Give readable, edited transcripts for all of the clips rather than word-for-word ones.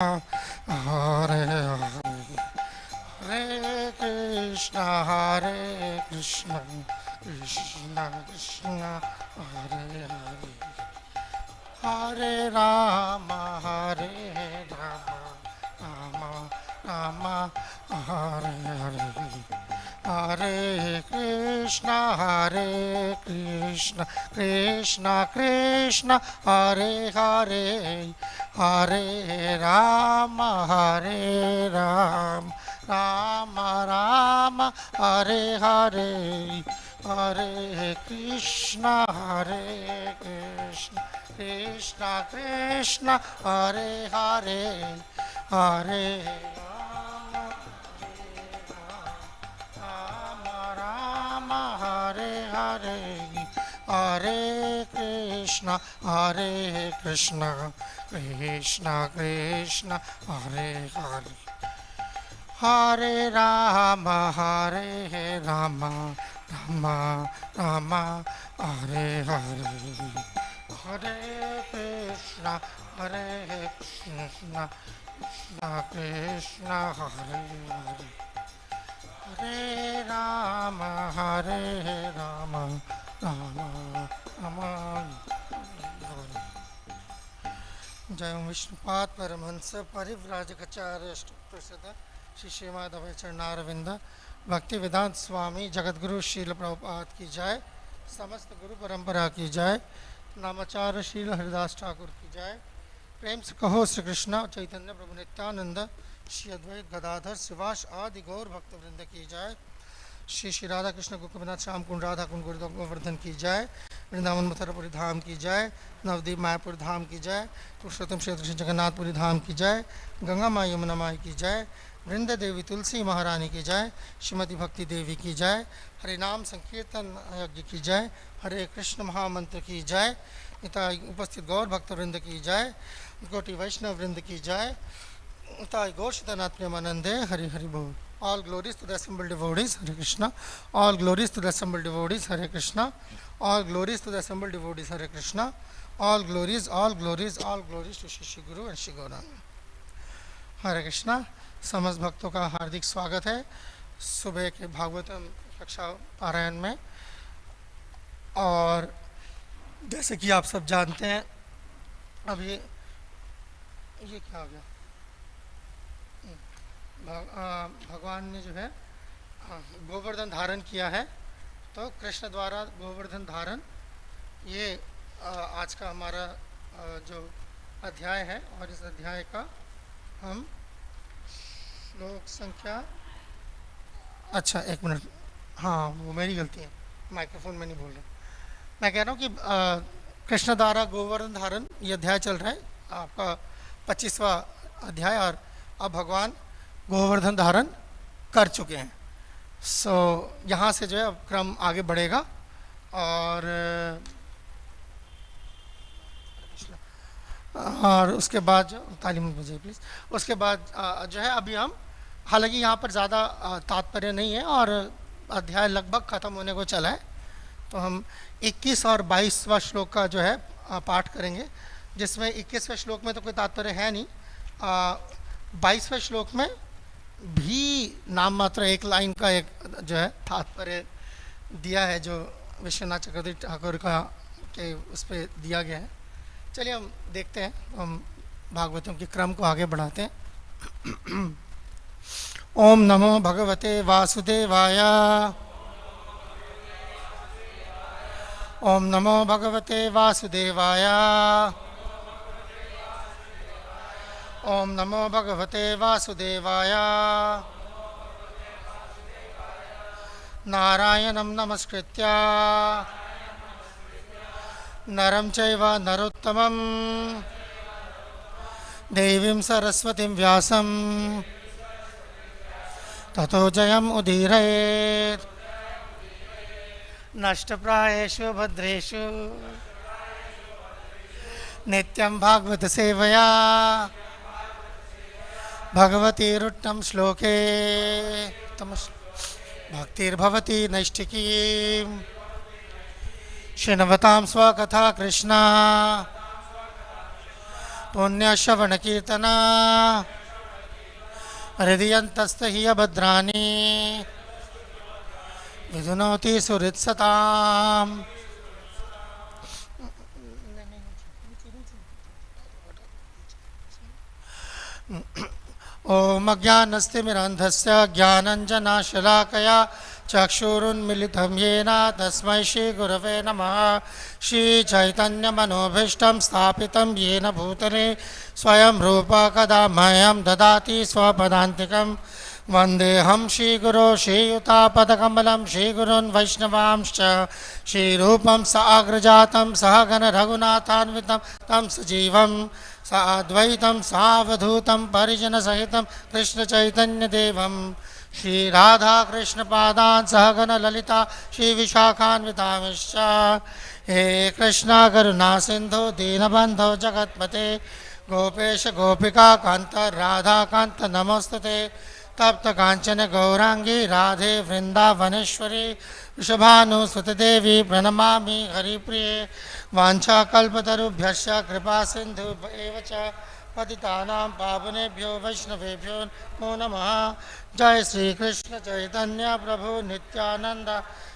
Hare Hare Hare Krishna Krishna Krishna Hare Hare Hare Rama Rama Rama Hare Hare Hare Krishna Krishna Krishna Hare Hare Hare Rama Rama Rama Hare Hare Hare Krishna Krishna Krishna Hare Hare Hare Rama Hare Hare Hare Krishna Krishna Krishna Hare Hare Hare Rama Rama Rama Hare Hare Hare Krishna Krishna Krishna Hare Hare Hare Rama Rama Rama जय विष्णुपाद परमहंस परिव्राजकाचार्य प्रसिद्ध श्री श्रीमद अभय चरणारविंद भक्ति वेदांत स्वामी जगतगुरु शील प्रभुपाद की जय, समस्त गुरु परंपरा की जय, नामाचार्य शील हरिदास ठाकुर की जय। प्रेम से कहो श्री कृष्ण चैतन्य प्रभु नित्यानंद श्री अद्वैत गदाधर शिवास आदि गौर भक्त वृंद की जय। श्री श्री राधा कृष्ण गोपीनाथ श्याम कुंड राधा कुंड गुरुदेव गोवर्धन की जय। वृंदावन मथुरापुरी धाम की जय। नवदीप मायापुर धाम की जय। पुरुषोत्तम क्षेत्र श्री जगन्नाथपुरी धाम की जय। गंगा माई यमुना माई की जय। वृंद देवी तुलसी महारानी की जय। श्रीमती भक्ति देवी की जय। हरे नाम संकीर्तन यज्ञ की जय। हरे कृष्ण महामंत्र की जय। इतना उपस्थित गौर भक्त वृंद की जय। कोटि वैष्णव वृंद की जय। Thai Goshitanath Premanande, Hari Hari Bol. All glories to the assembled devotees, Hare Krishna. All glories to the assembled devotees, Hare Krishna. All glories to the assembled devotees, Hare Krishna. All glories to Shri Guru and Shri Gauranga. Hare Krishna. समस्त भक्तों का हार्दिक स्वागत है सुबह के भागवतम कक्षा पारायण में। और जैसे कि आप सब जानते हैं, अभी ये क्या हो गया, भगवान ने जो है गोवर्धन धारण किया है। तो कृष्ण द्वारा गोवर्धन धारण ये आज का हमारा जो अध्याय है, और इस अध्याय का हम श्लोक संख्या, अच्छा एक मिनट, हाँ वो मेरी गलती है, माइक्रोफोन में नहीं बोल रहा। मैं कह रहा हूँ कि कृष्ण द्वारा गोवर्धन धारण ये अध्याय चल रहा है आपका 25वां अध्याय, और अब भगवान गोवर्धन धारण कर चुके हैं। यहाँ से जो है अब क्रम आगे बढ़ेगा। और उसके बाद जो तालीम बजाइए प्लीज़, उसके बाद जो है अभी हम, हालांकि यहाँ पर ज़्यादा तात्पर्य नहीं है और अध्याय लगभग ख़त्म होने को चला है, तो हम 21 और 22वां श्लोक का जो है पाठ करेंगे, जिसमें 21वें श्लोक में तो कोई तात्पर्य है नहीं। 22वें श्लोक में भी नाम मात्र एक लाइन का एक जो है तात्पर्य दिया है, जो विश्वनाथ चक्रवर्ती ठाकुर का के उस पर दिया गया है। चलिए हम देखते हैं, हम भागवतों के क्रम को आगे बढ़ाते हैं। ओम नमो भगवते वासुदेवाय। ओम नमो भगवते वासुदेवाय। ओम नमो भगवते वासुदेवाय। नारायणं नमस्कृत्य नरं चैव नरोत्तमं देवीं सरस्वतीं व्यासं ततो जयम् उदीरयेत्। नष्टप्रायेषु भद्रेषु नित्यं भागवत सेवया भगवतीरुट्टं श्लोके भक्तिर्भवति नैष्ठिकीम् शृण्वतां स्वकथा कृष्णा पुण्यश्रवणकीर्तना हृदयन्तस्थ हि अभद्राणि विधुनोति सुहृत्सताम्। ओम अज्ञानतिमिरान्धस्य ज्ञानाञ्जनशलाकया चक्षुरुन्मिलितं येन तस्मै श्रीगुरवे नमः। श्रीचैतन्यमनोभीष्टं स्थापितं येन भूतले स्वयं रूपा कदा मह्यं ददाति स्वपदान्तिकं। वन्देऽहं श्रीगुरो श्रीयुतापदकमलं श्रीगुरून् वैष्णवांश्च श्रीरूपं साग्रजातं सहगण रघुनाथान्वितं तं सजीवं साद्वैतं सावधूतं परिजनसहितं कृष्णचैतन्यदेवं श्रीराधाकृष्णपादान् सहगण ललिता श्रीविशाखान्वितांश्च। हे कृष्णा करुणा सिन्धु दीनबन्धो जगत्पते गोपेश गोपिका कान्त राधाकान्त नमोस्तुते। तप्त कांचन गौरांगी राधे वृंदावनेश्वरी वृषभानुसुते देवी प्रणमामि हरिप्रिये। वाञ्छाकल्पतरुभ्यश्च कृपा सिन्धुभ्येव च पतितानां पावनेभ्यो वैष्णवेभ्यो नमो नमः। जय श्री कृष्ण चैतन्य प्रभु नित्यानंद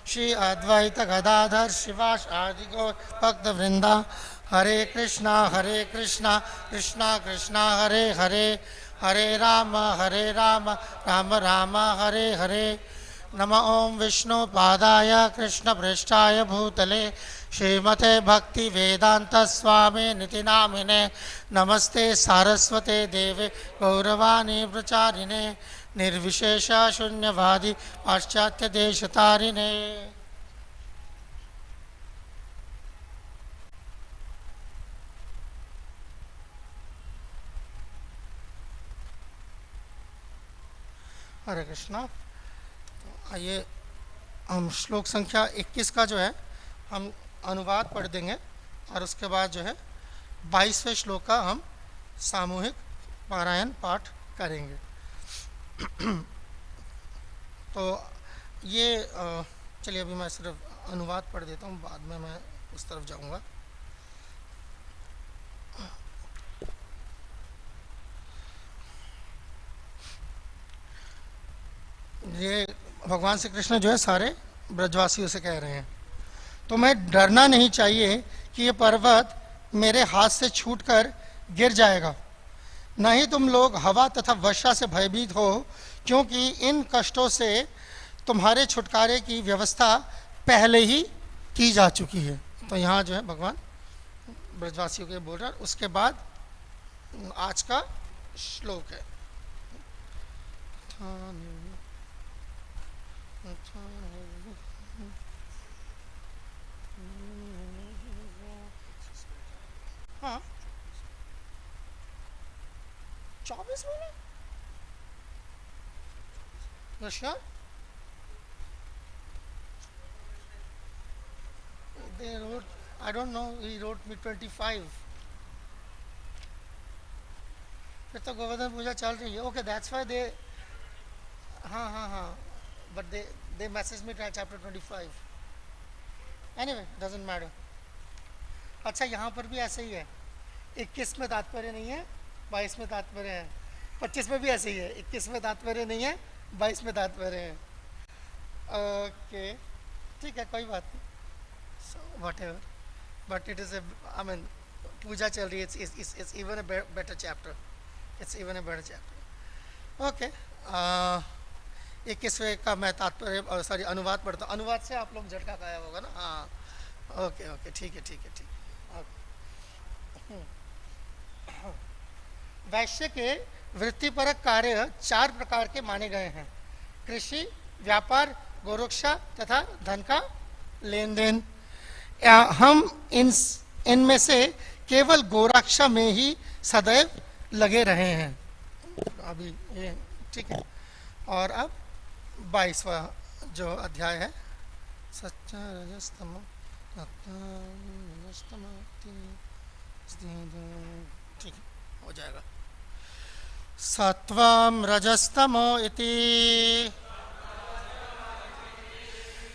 श्री अद्वैत गदाधर शिवासादि गौर भक्तवृंद। हरे कृष्णा कृष्णा कृष्णा हरे हरे हरे राम राम राम हरे हरे। नमः ओं विष्णुपादाय कृष्णप्रेष्ठाय भूतले श्रीमते भक्ति वेदांत स्वामी निति नामिने। नमस्ते सारस्वते देवे गौरवाणी प्रचारिणे निर्विशेष शून्यवादी पाश्चात्य देशतारिणे। हरे कृष्णा। आइए हम श्लोक संख्या 21 का जो है हम अनुवाद पढ़ देंगे और उसके बाद जो है 22वें श्लोक का हम सामूहिक पारायण पाठ करेंगे। तो ये चलिए अभी मैं सिर्फ अनुवाद पढ़ देता हूँ, बाद में मैं उस तरफ जाऊँगा। ये भगवान श्री कृष्ण जो है सारे ब्रजवासियों से कह रहे हैं, तुम्हें डरना नहीं चाहिए कि ये पर्वत मेरे हाथ से छूटकर गिर जाएगा। न ही तुम लोग हवा तथा वर्षा से भयभीत हो, क्योंकि इन कष्टों से तुम्हारे छुटकारे की व्यवस्था पहले ही की जा चुकी है। तो यहाँ जो है भगवान ब्रजवासियों के बोल रहा है। उसके बाद आज का श्लोक है। हाँ 24 महीने Russia they wrote, I don't know, he wrote me 25। फिर तो गोवर्धन पूजा चल रही है। ओके दैट्स व्हाई दे हाँ but they message me chapter 25। Anyway doesn't matter. अच्छा यहाँ पर भी ऐसे ही है, 21 में तात्पर्य नहीं है, 22 में तात्पर्य है। 25 में भी ऐसे ही है, 21 में तात्पर्य नहीं है, 22 में तात्पर्य है। ओके ठीक है, कोई बात नहीं। So whatever, but it is I mean पूजा चल रही है। It's even a better chapter, it's even a better chapter. Okay 21वें का मैं तात्पर्य सॉरी अनुवाद पढ़ता हूँ। अनुवाद से आप लोग झटका खाया होगा ना। हाँ ओके ठीक है। वैश्य के वृत्तिपरक कार्य 4 प्रकार के माने गए हैं: कृषि, व्यापार, गोरक्षा तथा धन का लेन देन। हम इनमें से केवल गोरक्षा में ही सदैव लगे रहे हैं। अभी ये ठीक है। और अब 22वां जो अध्याय है, सच्चा रजस्तम ठीक हो जाएगा। सत्वं रजस्तमो इति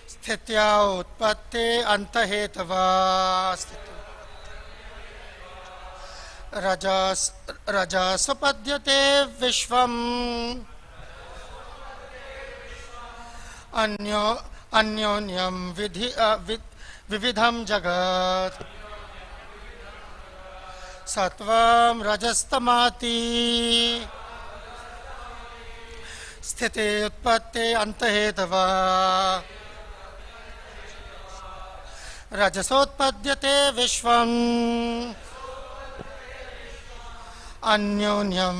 स्थित्या उत्पत्ति अंतहेतवा रजस रजसपद्यते विश्वम् अन्यो अन्योन्यं विविधं जगत् सत्वं रजस्तमाति स्थिते उत्पत्ते अंतहेतवा रजसोत्पद्यते विश्वम् अन्योन्यं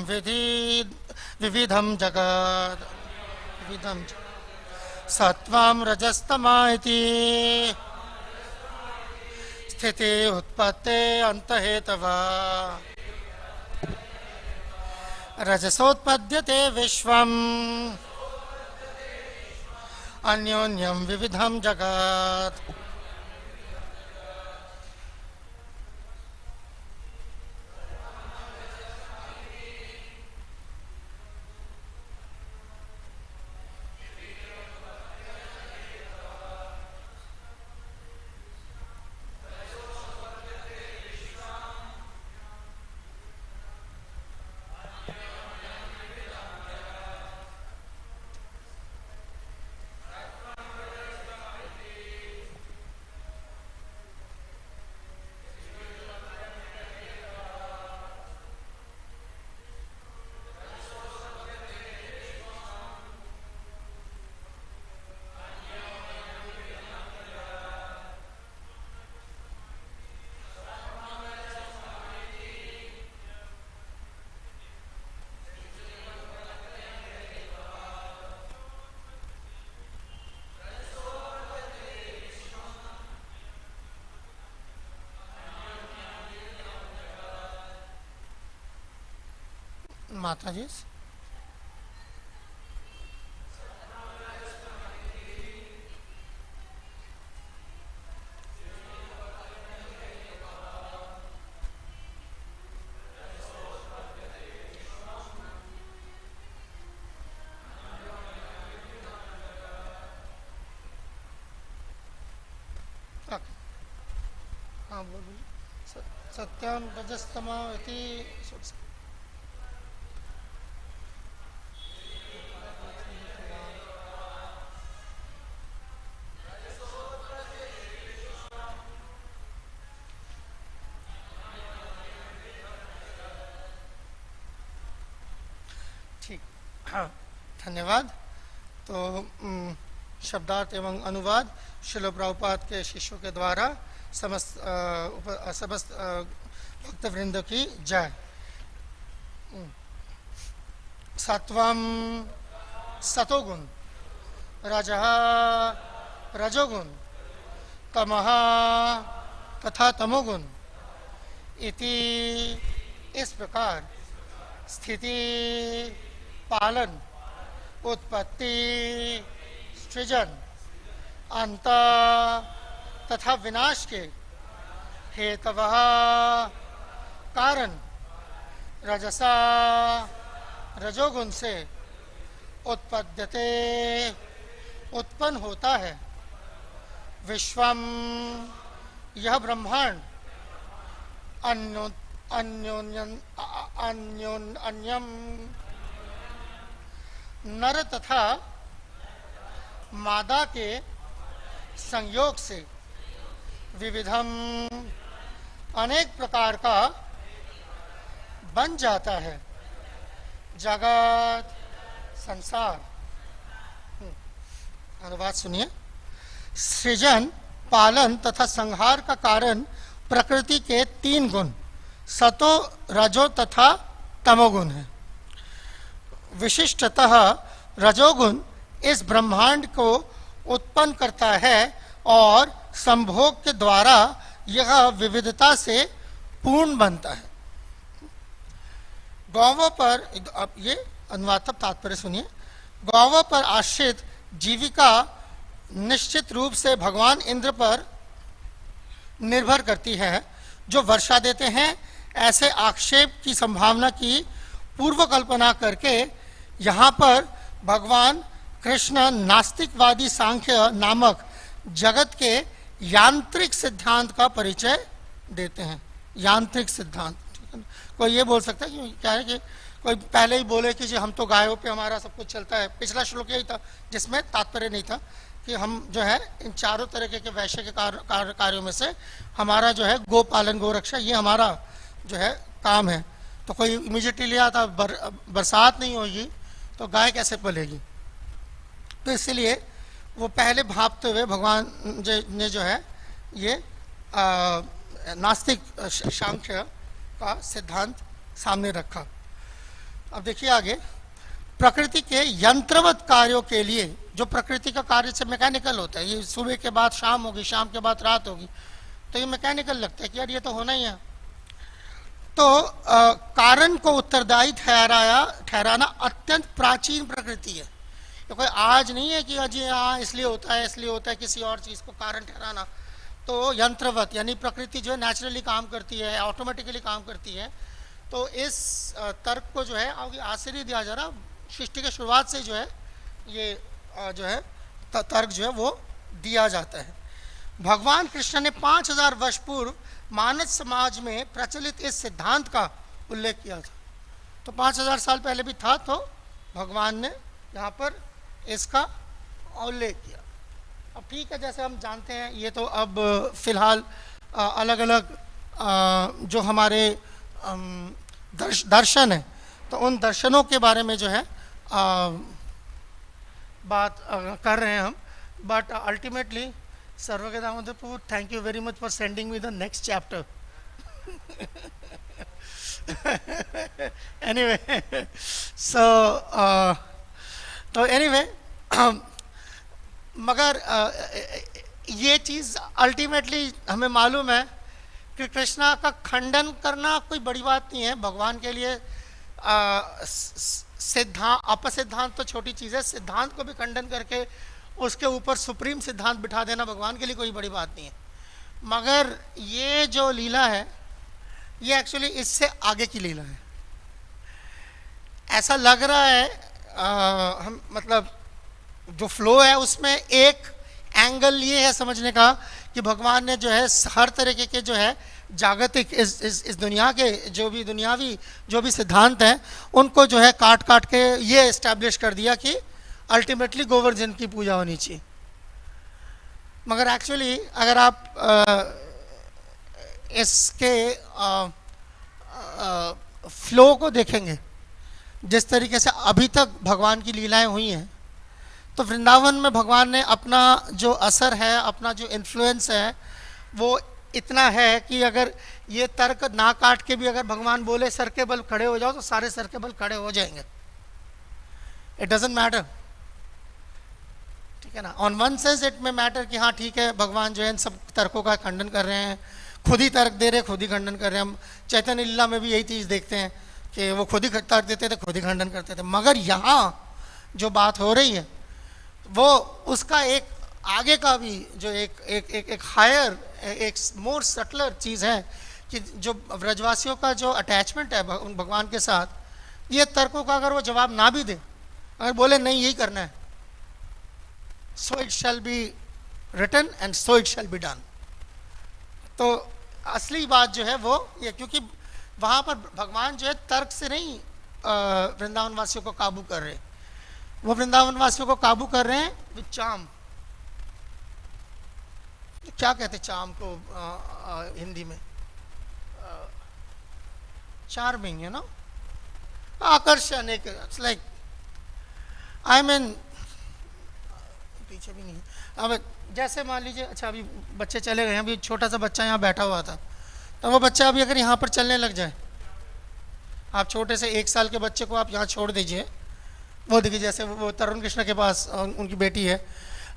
विविधं जगत् सत्वं रजस्तमा इति स्थिते उत्पत्ते अंतहेतवा रजसोत्पद्यते विश्वम् अन्योन्यं विविधं जगत् माता जी हाँ बोलिए सत्यम रजस्तमा इति ठीक हाँ धन्यवाद। तो शब्दार्थ एवं अनुवाद श्रील प्रभुपाद के शिष्यों के द्वारा समस्त भक्तवृंद की जय। सत्वम सतोगुण, रजः रजोगुण, तमः तथा तमोगुण इति इस प्रकार स्थिति, पालन, उत्पत्ति, सृजन, अंत तथा विनाश के हेतवः कारण रजसा रजोगुण से उत्पद्यते उत्पन्न होता है। विश्वम यह ब्रह्मांड अन्योन्यम नर तथा मादा के संयोग से विविधम अनेक प्रकार का बन जाता है। जगत संसार। अनुवाद सुनिए। सृजन, पालन तथा संहार का कारण प्रकृति के तीन गुण सतो, रजो तथा तमोगुण है। विशिष्टतः रजोगुण इस ब्रह्मांड को उत्पन्न करता है और संभोग के द्वारा यह विविधता से पूर्ण बनता है। गौवों पर, अब ये अनुवाद तात्पर्य सुनिए। गौवों पर आश्रित जीविका निश्चित रूप से भगवान इंद्र पर निर्भर करती है, जो वर्षा देते हैं। ऐसे आक्षेप की संभावना की पूर्व कल्पना करके यहाँ पर भगवान कृष्ण नास्तिकवादी सांख्य नामक जगत के यांत्रिक सिद्धांत का परिचय देते हैं। यांत्रिक सिद्धांत, ठीक कोई ये बोल सकता है कि क्या है कि कोई पहले ही बोले कि जी हम तो गायों पे हमारा सब कुछ चलता है। पिछला श्लोक यही था जिसमें तात्पर्य नहीं था कि हम जो है इन चारों तरीके के वैश्य के कार्यों में से हमारा जो है गो पालन गो रक्षा ये हमारा जो है काम है। तो कोई इमीडिएटली लिया था बरसात नहीं होगी तो गाय कैसे पलेगी। तो इसलिए वो पहले भापते हुए भगवान ने जो है ये नास्तिक सांख्य का सिद्धांत सामने रखा। अब देखिए आगे, प्रकृति के यंत्रवत कार्यों के लिए, जो प्रकृति का कार्य से मैकेनिकल होता है, ये सुबह के बाद शाम होगी, शाम के बाद रात होगी, तो ये मैकेनिकल लगता है कि यार ये तो होना ही है। तो कारण को उत्तरदायी ठहराना अत्यंत प्राचीन प्रकृति है। तो कोई आज नहीं है कि अजी हाँ इसलिए होता है किसी और चीज़ को कारण ठहराना। तो यंत्रवत यानी प्रकृति जो है नेचुरली काम करती है, ऑटोमेटिकली काम करती है। तो इस तर्क को जो है आश्चर्य दिया जा रहा, सृष्टि के शुरुआत से जो है ये जो है तर्क जो है वो दिया जाता है। भगवान कृष्ण ने 5000 वर्ष पूर्व मानव समाज में प्रचलित इस सिद्धांत का उल्लेख किया था। तो 5000 साल पहले भी था, तो भगवान ने यहाँ पर इसका उल्लेख किया। अब ठीक है, जैसे हम जानते हैं ये तो अब फिलहाल अलग अलग जो हमारे दर्शन है, तो उन दर्शनों के बारे में जो है बात कर रहे हैं हम। But ultimately Sarvagya Damodar Prabhu, thank you very much for sending me the next chapter. Anyway so तो एनीवे मगर ये चीज़ अल्टीमेटली हमें मालूम है कि कृष्णा का खंडन करना कोई बड़ी बात नहीं है। भगवान के लिए सिद्धांत अपसिद्धांत तो छोटी चीज़ है, सिद्धांत को भी खंडन करके उसके ऊपर सुप्रीम सिद्धांत बिठा देना भगवान के लिए कोई बड़ी बात नहीं है। मगर ये जो लीला है ये एक्चुअली इससे आगे की लीला है। ऐसा लग रहा है हम मतलब जो फ्लो है उसमें एक एंगल ये है समझने का कि भगवान ने जो है हर तरीके के जो है जागतिक इस दुनिया के जो भी दुनियावी जो भी सिद्धांत हैं उनको जो है काट काट के ये इस्टेब्लिश कर दिया कि अल्टीमेटली गोवर्धन की पूजा होनी चाहिए। मगर एक्चुअली अगर आप इसके फ्लो को देखेंगे, जिस तरीके से अभी तक भगवान की लीलाएं हुई हैं, तो वृंदावन में भगवान ने अपना जो असर है, अपना जो इन्फ्लुएंस है, वो इतना है कि अगर ये तर्क ना काट के भी अगर भगवान बोले सर के बल खड़े हो जाओ तो सारे सर के बल खड़े हो जाएंगे। इट डजंट मैटर, ठीक है ना। ऑन वन सेंस इट में मैटर कि हाँ ठीक है भगवान जो है इन सब तर्कों का खंडन कर रहे हैं, खुद ही तर्क दे रहे, खुद ही खंडन कर रहे हैं। हम चैतन्य लीला में भी यही चीज़ देखते हैं कि वो खुद ही तर्क देते थे, खुद ही खंडन करते थे। मगर यहाँ जो बात हो रही है वो उसका एक आगे का भी जो एक हायर एक मोर सटलर चीज़ है कि जो ब्रजवासियों का जो अटैचमेंट है भगवान के साथ, ये तर्कों का अगर वो जवाब ना भी दे, अगर बोले नहीं यही करना है, so it shall be written and so it shall be done. तो असली बात जो है वो ये, क्योंकि वहाँ पर भगवान जो है तर्क से नहीं वृंदावन वासियों को काबू कर रहे, वो वृंदावन वासियों को काबू कर रहे हैं विद चार्म। क्या कहते चार्म को हिंदी में? चार्मिंग, यू नो, आकर्षण। एक इट्स लाइक आई मीन पीछे भी नहीं। अब जैसे मान लीजिए, अच्छा अभी बच्चे चले गए, अभी छोटा सा बच्चा यहाँ बैठा हुआ था, तो वो बच्चा अभी अगर यहाँ पर चलने लग जाए, आप छोटे से 1 साल के बच्चे को आप यहाँ छोड़ दीजिए, वो देखिए जैसे वो तरुण कृष्ण के पास उनकी बेटी है,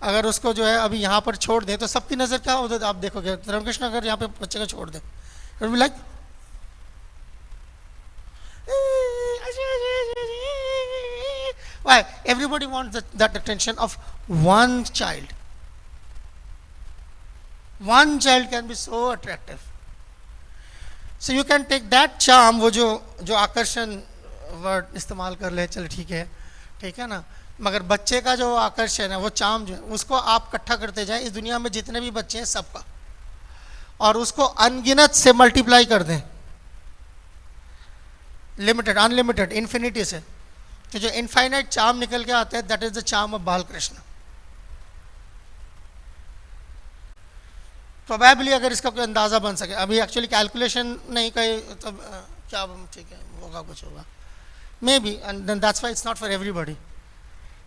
अगर उसको जो है अभी यहाँ पर छोड़ दें तो सबकी नज़र क्या होता है आप देखोगे, तरुण कृष्ण अगर यहाँ पे बच्चे को छोड़ दें like why everybody wants that attention of one child. One child can be so attractive, so you can take that charm, वो जो आकर्षण वर्ड इस्तेमाल कर ले, चलो ठीक है ना। मगर बच्चे का जो आकर्षण है, वो चार्म जो है, उसको आप इकट्ठा करते जाएं इस दुनिया में जितने भी बच्चे हैं सबका, और उसको अनगिनत से मल्टीप्लाई कर दें, लिमिटेड, अनलिमिटेड, इन्फिनिटी से, तो जो इनफाइनाइट चार्म निकल के आते हैं, that is the charm of बाल कृष्ण। प्रोबेबली अगर इसका कोई अंदाज़ा बन सके, अभी एक्चुअली कैलकुलेशन नहीं कहीं तब क्या, ठीक है होगा, कुछ होगा maybe, and then that's why it's not for everybody.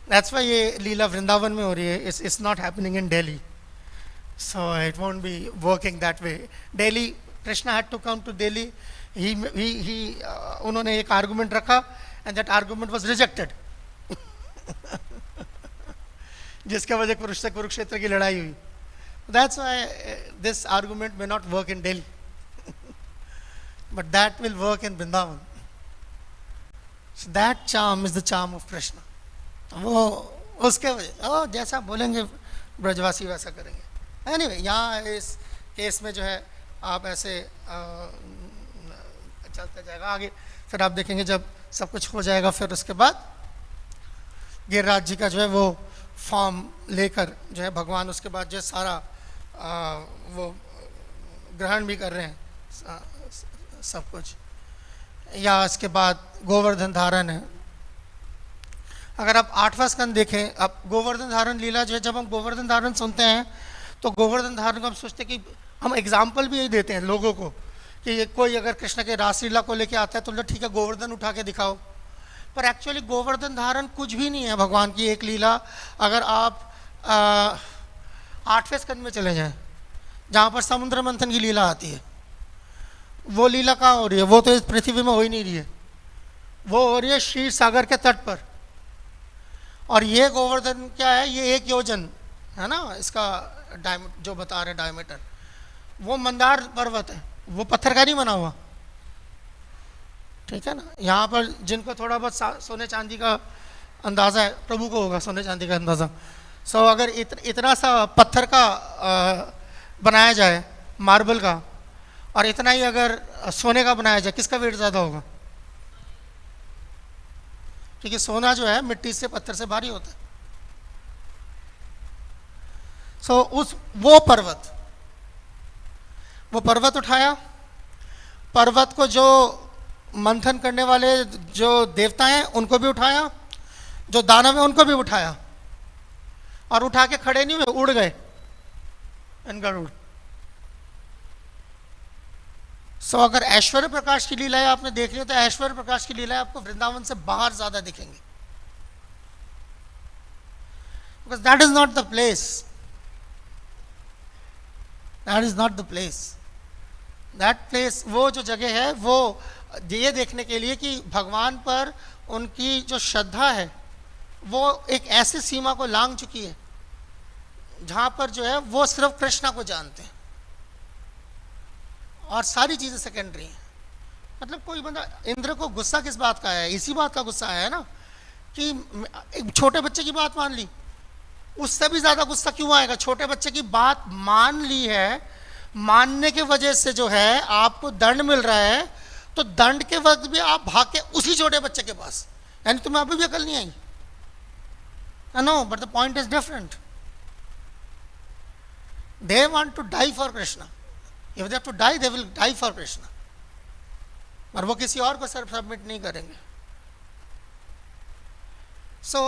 That's why ये लीला वृंदावन में हो रही है, it's not happening in Delhi, so it won't be working that way. Delhi, Krishna had to come to Delhi, he उन्होंने एक आर्गुमेंट रखा and that argument was rejected जिसके वजह कुरुक्षेत्र की लड़ाई हुई। That's why this argument may not work in Delhi, but that will work in Vrindavan. So that charm is the charm of Krishna. वो उसके वजह, जैसा बोलेंगे ब्रजवासी वैसा करेंगे। Anyway, यहाँ इस केस में जो है आप ऐसे चलते जाएगा आगे, फिर आप देखेंगे जब सब कुछ हो जाएगा, फिर उसके बाद गिरिराज जी का जो है वो फॉर्म लेकर जो है भगवान उसके बाद जो सारा वो ग्रहण भी कर रहे हैं सब कुछ। या इसके बाद गोवर्धन धारण है। अगर आप 8वां स्कंद देखें, अब गोवर्धन धारण लीला जो है, जब हम गोवर्धन धारण सुनते हैं तो गोवर्धन धारण को हम सोचते हैं कि हम एग्जाम्पल भी यही देते हैं लोगों को कि कोई अगर कृष्ण के रासलीला को लेके आता है तो ठीक है गोवर्धन उठा के दिखाओ, पर एक्चुअली गोवर्धन धारण कुछ भी नहीं है भगवान की एक लीला। अगर आप 8वें स्कंद में चले जाएं जहाँ पर समुद्र मंथन की लीला आती है, वो लीला कहाँ हो रही है? वो तो इस पृथ्वी में हो ही नहीं रही है, वो हो रही है क्षीर सागर के तट पर। और ये गोवर्धन क्या है? ये 1 योजन है ना, इसका जो बता रहे डायमीटर, वो मंदार पर्वत है, वो पत्थर का नहीं बना हुआ, ठीक है ना। यहाँ पर जिनको थोड़ा बहुत सोने चांदी का अंदाज़ा है, प्रभु को होगा सोने चांदी का अंदाज़ा। सो अगर इतना सा पत्थर का बनाया जाए, मार्बल का, और इतना ही अगर सोने का बनाया जाए, किसका वेट ज़्यादा होगा? क्योंकि सोना जो है मिट्टी से, पत्थर से भारी होता है। सो वो पर्वत उठाया, पर्वत को जो मंथन करने वाले जो देवता हैं उनको भी उठाया, जो दानव है उनको भी उठाया, और उठा के खड़े नहीं हुए, उड़ गए इन गरुड़। सो अगर ऐश्वर्य प्रकाश की लीलाएं आपने देख ली तो ऐश्वर्य प्रकाश की लीलाएं आपको वृंदावन से बाहर ज्यादा दिखेंगी, because that is not the place, that is not the place. That place, वो जो जगह है, वो ये देखने के लिए कि भगवान पर उनकी जो श्रद्धा है वो एक ऐसी सीमा को लांघ चुकी है जहां पर जो है वो सिर्फ कृष्णा को जानते हैं और सारी चीजें सेकेंडरी हैं। मतलब कोई बंदा, इंद्र को गुस्सा किस बात का है? इसी बात का गुस्सा है ना कि एक छोटे बच्चे की बात मान ली, उससे भी ज्यादा गुस्सा क्यों आएगा? छोटे बच्चे की बात मान ली है, मानने के वजह से जो है आपको दंड मिल रहा है, तो दंड के वक्त भी आप भाग के उसी छोटे बच्चे के पास, यानी तुम्हें अभी भी अकल नहीं आई। No, but the point is different. They want to die for Krishna. If they have to die, they will die for Krishna. और वो किसी और को सबमिट नहीं करेंगे। सो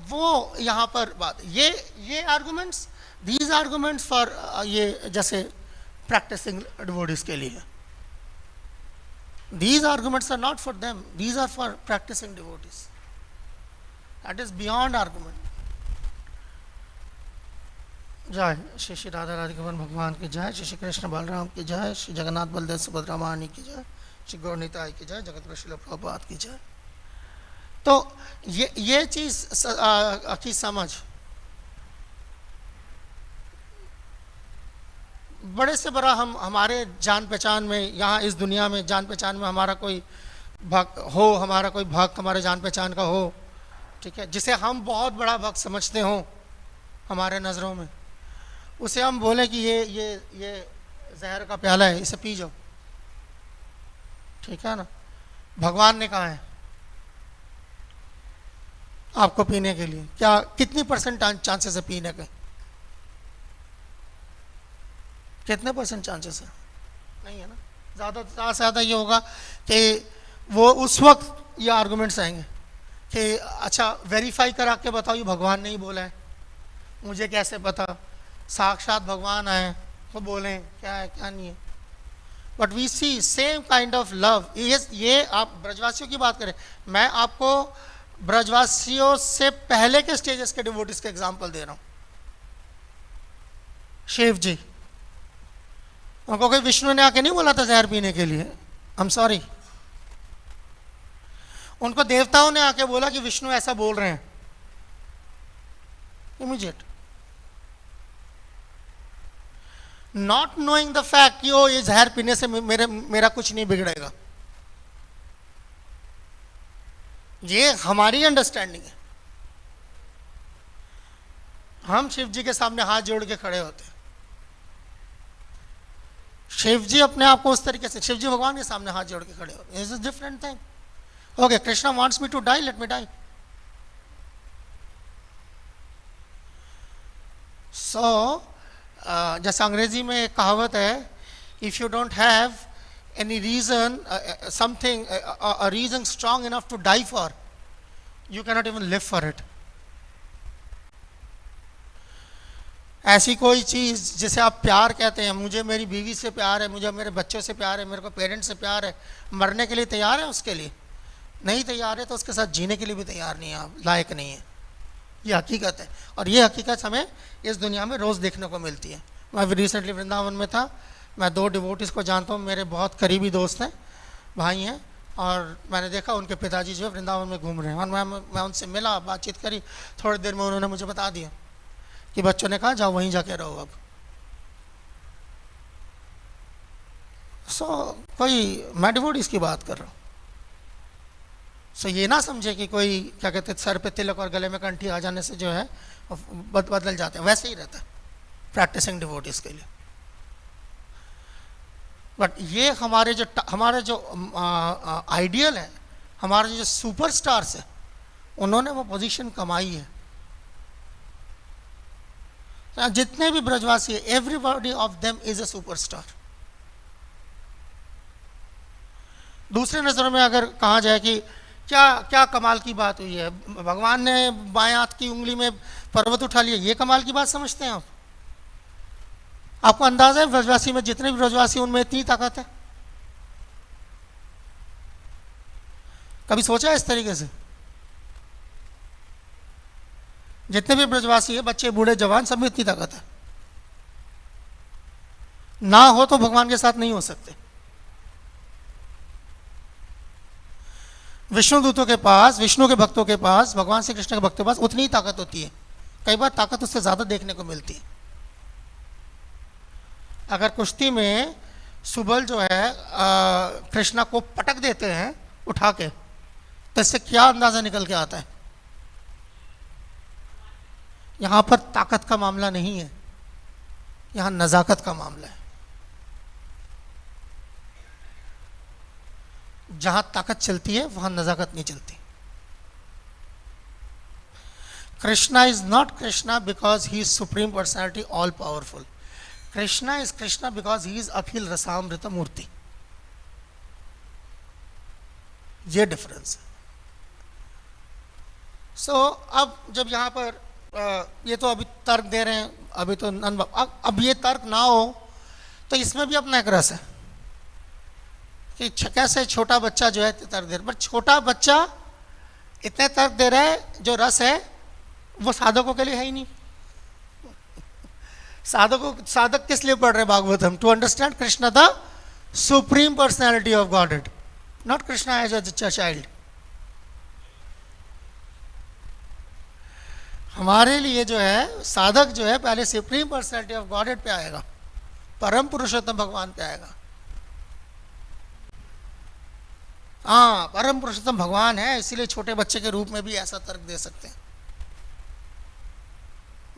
वो यहाँ पर बात, ये आर्गुमेंट्स, दीज आर्गुमेंट्स फॉर ये जैसे प्रैक्टिसिंग डिवोटीज के लिए, these arguments are not for them, these are for practicing devotees. That is beyond argument. जय श्री श्री राधा राधिका भगवान की जय, श्री श्री कृष्ण बलराम की जय, श्री जगन्नाथ बलदेव सुभद्रा महारानी की जय, श्री गौर निताई की जय, जगत गुरु श्रील प्रभुपाद की जय। तो ये चीज की समझ बड़े से बड़ा, हम हमारे जान पहचान में, यहाँ इस दुनिया में जान पहचान में हमारा कोई भक्त हो, हमारा कोई भक्त हमारे जान पहचान का हो, ठीक है, जिसे हम बहुत बड़ा भक्त समझते हो हमारे नज़रों में, उसे हम बोले कि ये जहर का प्याला है, इसे पी जाओ, ठीक है ना। भगवान ने कहा है आपको पीने के लिए, क्या कितनी परसेंट चांसेस है पीने के? कितने परसेंट चांसेस है? नहीं है ना। ज़्यादा से ज़्यादा ये होगा कि वो उस वक्त ये आर्गुमेंट्स आएंगे कि अच्छा वेरीफाई करा के बताओ ये भगवान ने ही बोला है, मुझे कैसे पता, साक्षात भगवान आए तो बोलें क्या है क्या नहीं है। But we see same kind of love. ये आप ब्रजवासियों की बात करें, मैं आपको ब्रजवासियों से पहले के स्टेजेस के डिवोटिस के एग्जाम्पल दे रहा हूं। शिव जी, उनको कोई विष्णु ने आके नहीं बोला था जहर पीने के लिए, आई एम सॉरी, उनको देवताओं ने आके बोला कि विष्णु ऐसा बोल रहे हैं, immediate, not knowing the fact कि ओ ये जहर पीने से मेरा कुछ नहीं बिगड़ेगा। ये हमारी अंडरस्टैंडिंग है। हम शिव जी के सामने हाथ जोड़ के खड़े होते हैं, शिव जी अपने आप को उस तरीके से, शिव जी भगवान के सामने हाथ जोड़ के खड़े होते हैं। It's a different thing. Okay, Krishna wants me to die, let me die. So जैसे अंग्रेजी में एक कहावत है, if you don't have any reason, something, a reason strong enough to die for, you cannot even live for it. ऐसी कोई चीज जिसे आप प्यार कहते हैं, मुझे मेरी बीवी से प्यार है, मुझे मेरे बच्चों से प्यार है, मेरे को पेरेंट्स से प्यार है, मरने के लिए तैयार है, उसके लिए नहीं तैयार है तो उसके साथ जीने के लिए भी तैयार नहीं है, आप लायक नहीं है। ये हकीकत है, और ये हकीकत हमें इस दुनिया में रोज़ देखने को मिलती है। मैं अभी रिसेंटली वृंदावन में था, मैं 2 डिवोटीज़ को जानता हूँ, मेरे बहुत करीबी दोस्त हैं, भाई हैं, और मैंने देखा उनके पिताजी जो है वृंदावन में घूम रहे हैं, और मैं उनसे मिला, बातचीत करी, थोड़ी देर में उन्होंने मुझे बता दिया कि बच्चों ने कहा जाओ वहीं जाके रहो अब। कोई मैं डिवोटीज़ की बात कर रहा हूँ। ये ना समझे कि कोई क्या कहते हैं सर पे तिलक और गले में कंठी आ जाने से जो है बदल जाते हैं, वैसे ही रहता है प्रैक्टिसिंग डिवोटीज के लिए। बट ये हमारे जो आइडियल है, हमारे जो सुपरस्टार्स है, उन्होंने वो पोजीशन कमाई है। जितने भी ब्रजवासी है, everybody of them is a superstar. दूसरे नजरों में अगर कहा जाए कि क्या क्या कमाल की बात हुई है, भगवान ने बाएं हाथ की उंगली में पर्वत उठा लिया, ये कमाल की बात समझते हैं आप? आपको अंदाजा है ब्रजवासी में जितने भी ब्रजवासी उनमें इतनी ताकत है? कभी सोचा है इस तरीके से? जितने भी ब्रजवासी है, बच्चे बूढ़े जवान, सब में इतनी ताकत है। ना हो तो भगवान के साथ नहीं हो सकते। विष्णु दूतों के पास, विष्णु के भक्तों के पास, भगवान श्री कृष्ण के भक्तों के पास उतनी ही ताकत होती है, कई बार ताकत उससे ज्यादा देखने को मिलती है। अगर कुश्ती में सुबल जो है कृष्णा को पटक देते हैं उठा के, तो इससे क्या अंदाजा निकल के आता है? यहां पर ताकत का मामला नहीं है, यहां नजाकत का मामला है। जहां ताकत चलती है वहां नजाकत नहीं चलती। Krishna is not Krishna because he is supreme personality all powerful. Krishna is Krishna because he is अखिल रसामृत मूर्ति। ये डिफरेंस है। अब जब यहां पर ये तो अभी तर्क दे रहे हैं, अभी तो अब ये तर्क ना हो तो इसमें भी अपना एक रस है कि कैसे छोटा बच्चा जो है तर्क दे रहा है, पर छोटा बच्चा इतने तर्क दे रहा है, जो रस है वो साधकों के लिए है ही नहीं। साधक किस लिए पढ़ रहे हैं Bhagavatam? To understand Krishna the supreme personality of godhead, not Krishna as a child. हमारे लिए जो है साधक जो है पहले सुप्रीम पर्सनैलिटी ऑफ गॉडहेड पे आएगा, परम पुरुषोत्तम भगवान पे आएगा। हाँ, परम पुरुषोत्तम भगवान है, इसीलिए छोटे बच्चे के रूप में भी ऐसा तर्क दे सकते हैं,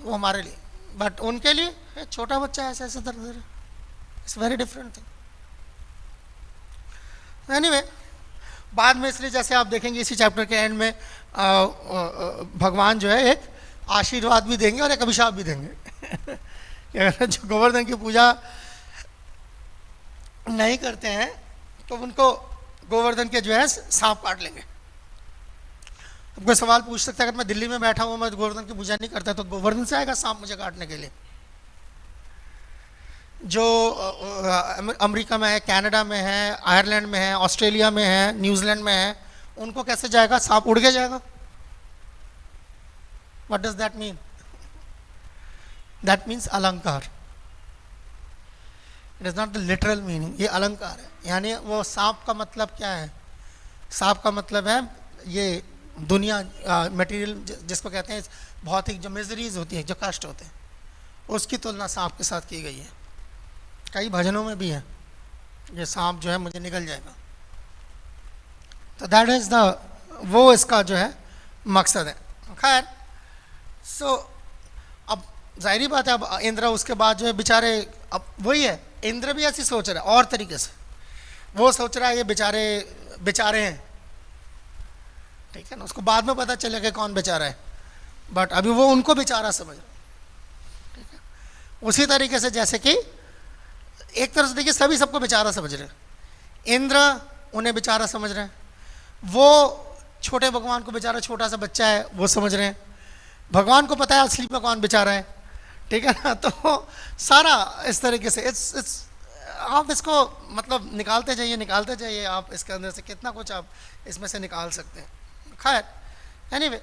वो हमारे लिए। बट उनके लिए छोटा बच्चा ऐसे ऐसे तर्क दे रहा है, it's very different thing. Anyway, बाद में इसलिए जैसे आप देखेंगे इसी चैप्टर के एंड में भगवान जो है एक आशीर्वाद भी देंगे और एक अभिशाप भी देंगे। जो गोवर्धन की पूजा नहीं करते हैं तो उनको गोवर्धन के जो है सांप काट लेंगे। अब कोई सवाल पूछ सकता है, अगर मैं दिल्ली में बैठा हूँ, मैं गोवर्धन की पूजा नहीं करता, तो गोवर्धन से आएगा सांप मुझे काटने के लिए? जो अमेरिका में है, कनाडा में है, आयरलैंड में है, ऑस्ट्रेलिया में है, न्यूजीलैंड में है, उनको कैसे जाएगा? सांप उड़ के जाएगा। What does that mean? That means अलंकार। It is not the literal meaning, ये अलंकार है। यानी वो सांप का मतलब क्या है? सांप का मतलब है ये दुनिया, मटेरियल जिसको कहते हैं भौतिक, जो मिजरीज होती है, जो कष्ट होते हैं, उसकी तुलना सांप के साथ की गई है। कई भजनों में भी है ये सांप जो है मुझे निकल जाएगा। तो दैट इज द, वो इसका जो है मकसद है। खैर, सो अब जाहिर बात है, अब इंद्र उसके बाद जो है बेचारे, अब वही है, इंद्र भी ऐसी सोच रहा है और तरीके से। वो सोच रहा है ये बेचारे हैं, ठीक है ना, उसको बाद में पता चलेगा कौन बेचारा है, बट अभी वो उनको बेचारा समझ रहा है, ठीक है। उसी तरीके से जैसे कि एक तरह से देखिए सभी सबको बेचारा समझ रहे हैं। इंद्र उन्हें बेचारा समझ रहे हैं, वो छोटे भगवान को बेचारा, छोटा सा बच्चा है वो समझ रहे हैं, भगवान को पता है असली में कौन बेचारा है, ठीक है ना। तो सारा इस तरीके से इट्स आप इसको मतलब निकालते जाइए, आप इसके अंदर से कितना कुछ आप इसमें से निकाल सकते हैं। खैर, एनीवे,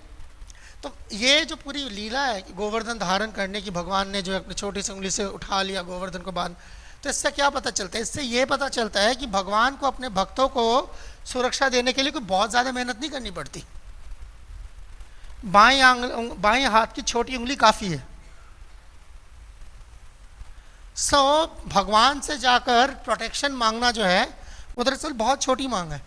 तो ये जो पूरी लीला है कि गोवर्धन धारण करने की, भगवान ने जो अपनी छोटी सी उंगली से उठा लिया गोवर्धन को बांध, तो इससे क्या पता चलता है? इससे ये पता चलता है कि भगवान को अपने भक्तों को सुरक्षा देने के लिए कोई बहुत ज़्यादा मेहनत नहीं करनी पड़ती। बाएं हाथ की छोटी उंगली काफ़ी है। सो भगवान से जाकर प्रोटेक्शन मांगना जो है वो दरअसल बहुत छोटी मांग है।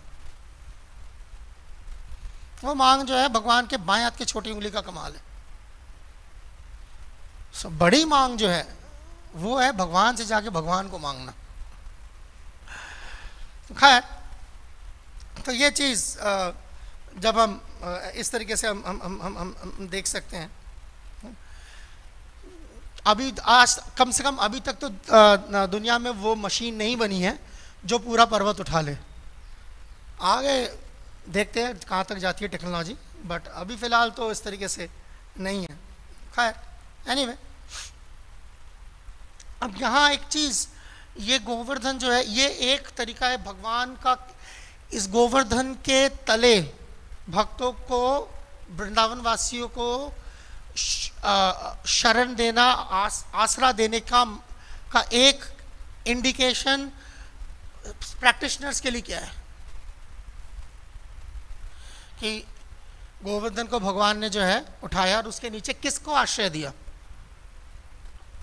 वो मांग जो है भगवान के बाएं हाथ की छोटी उंगली का कमाल है। सो बड़ी मांग जो है वो है भगवान से जाके भगवान को मांगना। खैर, तो ये चीज़ जब हम इस तरीके से हम देख सकते हैं, अभी आज कम से कम अभी तक तो दुनिया में वो मशीन नहीं बनी है जो पूरा पर्वत उठा ले। आगे देखते हैं कहाँ तक जाती है टेक्नोलॉजी, बट अभी फ़िलहाल तो इस तरीके से नहीं है। खैर, एनीवे, अब यहाँ एक चीज़, ये गोवर्धन जो है ये एक तरीका है भगवान का इस गोवर्धन के तले भक्तों को, वृंदावन वासियों को शरण देना, आसरा देने का एक इंडिकेशन प्रैक्टिशनर्स के लिए क्या है कि गोवर्धन को भगवान ने जो है उठाया और उसके नीचे किसको आश्रय दिया?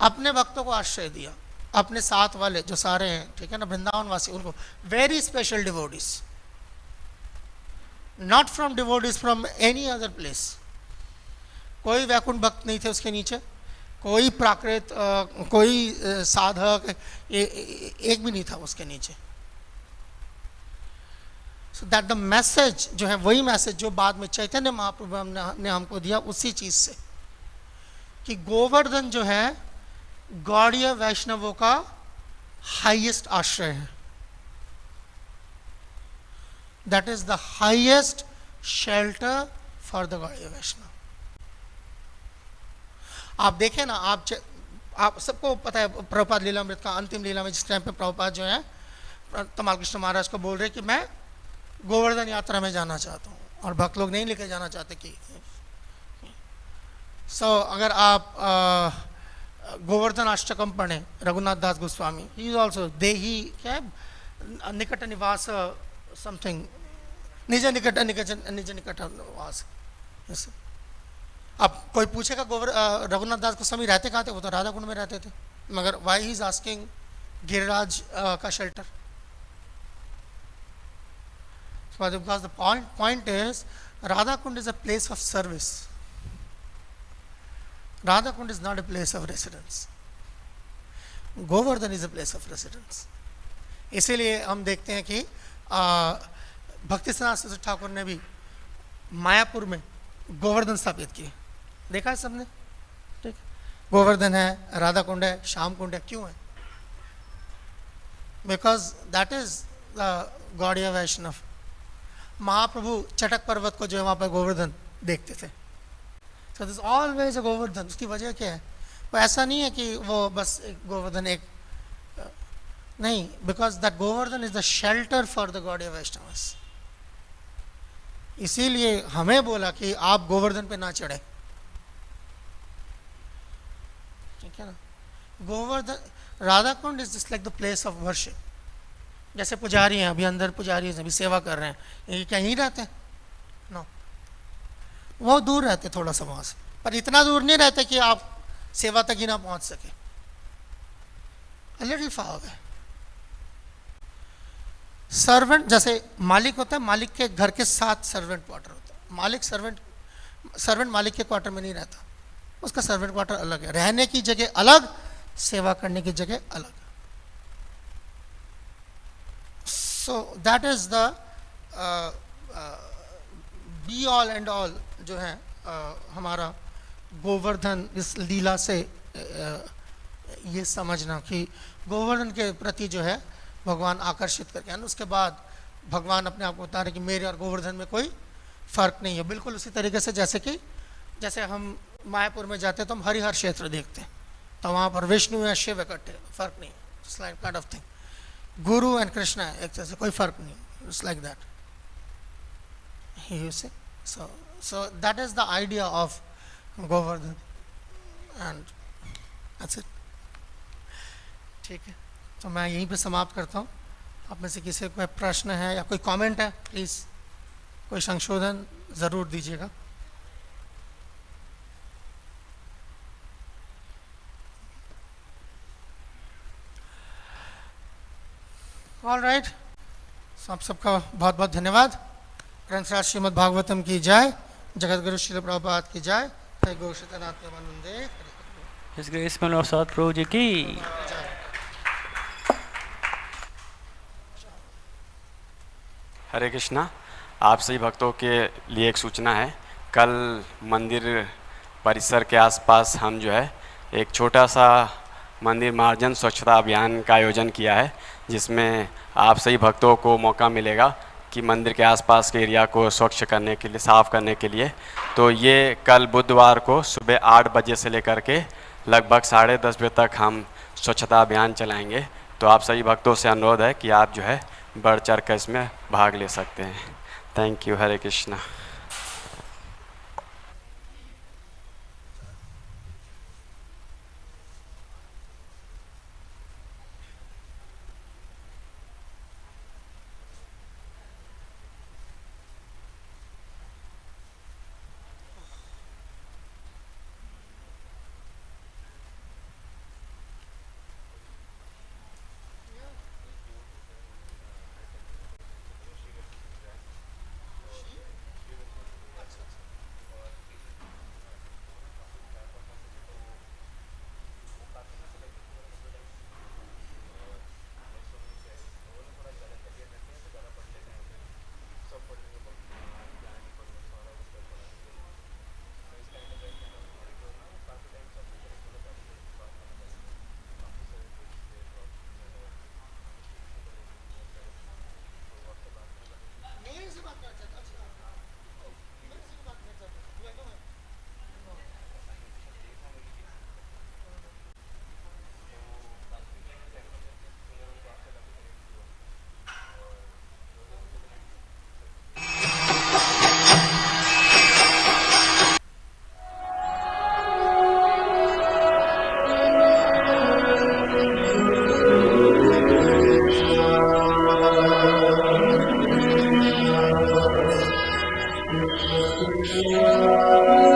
अपने भक्तों को आश्रय दिया, अपने साथ वाले जो सारे हैं, ठीक है ना, वृंदावन वासी, उनको very special devotees, not from devotees from any other place. कोई वैकुंठ भक्त नहीं थे उसके नीचे, कोई प्राकृत, कोई साधक, एक भी नहीं था उसके नीचे। सो दैट द मैसेज जो है वही मैसेज जो बाद में चैतन्य महाप्रभु ने हमको दिया, उसी चीज से कि गोवर्धन जो है गौड़ीय वैष्णवों का हाईएस्ट आश्रय है। That is the highest shelter for the Gaudiya Vaishnava. आप देखें ना, आप सबको पता है प्रभुपाद लीलामृत का अंतिम लीला में जिस टाइम पे प्रभुपाद जो है तमाल कृष्ण महाराज को बोल रहे कि मैं गोवर्धन यात्रा में जाना चाहता हूँ, और भक्त लोग नहीं लेके जाना चाहते कि अगर आप गोवर्धन अष्टकम पढ़ें, रघुनाथ दास गोस्वामी, ही इज ऑल्सो देही, क्या है, निकट निवास समथिंग, निज निकट निवास। अब कोई पूछेगा रघुनाथ दास गोस्वामी रहते कहाँ थे? वो तो राधा कुंड में रहते थे, मगर why he is asking Giriraj का shelter? Because the point is, Radha Kund is a place of service. Radha Kund is not a place of residence. Govardhan is a place of residence. इसीलिए हम देखते हैं कि भक्ति सिद्धांत ठाकुर ने भी मायापुर में गोवर्धन स्थापित किए। देखा है सबने? ठीक, गोवर्धन है, राधा कुंड है, श्याम कुंड है। क्यों है? Because that is the Gaudiya Vaishnava Mahaprabhu Chatak Parvat को जो है वहाँ पर गोवर्धन देखते थे। So this always a Govardhan. उसकी वजह क्या है? वो ऐसा नहीं है कि वो बस एक गोवर्धन एक नहीं, because that Govardhan is the shelter for the God Vaishnavas. इसीलिए हमें बोला कि आप गोवर्धन पे ना चढ़े, ठीक है ना। Govardhan, Radha Kund is just like the place of worship. जैसे पुजारी हैं, अभी अंदर पुजारी हैं, अभी सेवा कर रहे हैं, ये क्या यहीं रहते हैं? नो, वो दूर रहते थोड़ा सा वहां से, पर इतना दूर नहीं रहते कि आप सेवा तक ही ना पहुंच सके। A little far away। Servant, जैसे मालिक होता है, मालिक के घर के साथ सर्वेंट क्वार्टर होता है। मालिक सर्वेंट मालिक के क्वार्टर में नहीं रहता, उसका सर्वेंट क्वार्टर अलग है, रहने की जगह अलग, सेवा करने की जगह अलग। सो that is the be all and all जो है हमारा गोवर्धन। इस लीला से ये समझना कि गोवर्धन के प्रति जो है भगवान आकर्षित करके, उसके बाद भगवान अपने आप को बता रहे कि मेरे और गोवर्धन में कोई फर्क नहीं है। बिल्कुल उसी तरीके से जैसे हम मायापुर में जाते हैं तो हम हरिहर क्षेत्र देखते हैं, तो वहाँ पर विष्णु या शिव इकट्ठे, फर्क नहीं है। It's like kind of thing, guru and Krishna एक जैसे, कोई फर्क नहीं। It's like that, you see. So that is the idea of Govardhan and that's it. ठीक है, तो मैं यहीं पे समाप्त करता हूँ। आप में से किसी को कोई प्रश्न है या कोई कमेंट है, प्लीज़ कोई संशोधन ज़रूर दीजिएगा। ऑल राइट, आप सबका बहुत बहुत धन्यवाद। ग्रंथराज श्रीमद् भागवतम की जय, जगत गुरु श्रील प्रभुपाद की जय। हरे गोश्तनाथ वंदे। His Grace Manor South Prabhu ji ki। हरे कृष्णा। आप सभी भक्तों के लिए एक सूचना है। कल मंदिर परिसर के आसपास हम जो है एक छोटा सा मंदिर मार्जन स्वच्छता अभियान का आयोजन किया है, जिसमें आप सभी भक्तों को मौका मिलेगा कि मंदिर के आसपास के एरिया को स्वच्छ करने के लिए, साफ़ करने के लिए। तो ये कल बुधवार को सुबह 8 बजे से लेकर के लगभग 10:30 बजे तक हम स्वच्छता अभियान चलाएंगे। तो आप सभी भक्तों से अनुरोध है कि आप जो है बढ़ चढ़ कर इसमें भाग ले सकते हैं। Thank you. Hare Krishna. Thank you.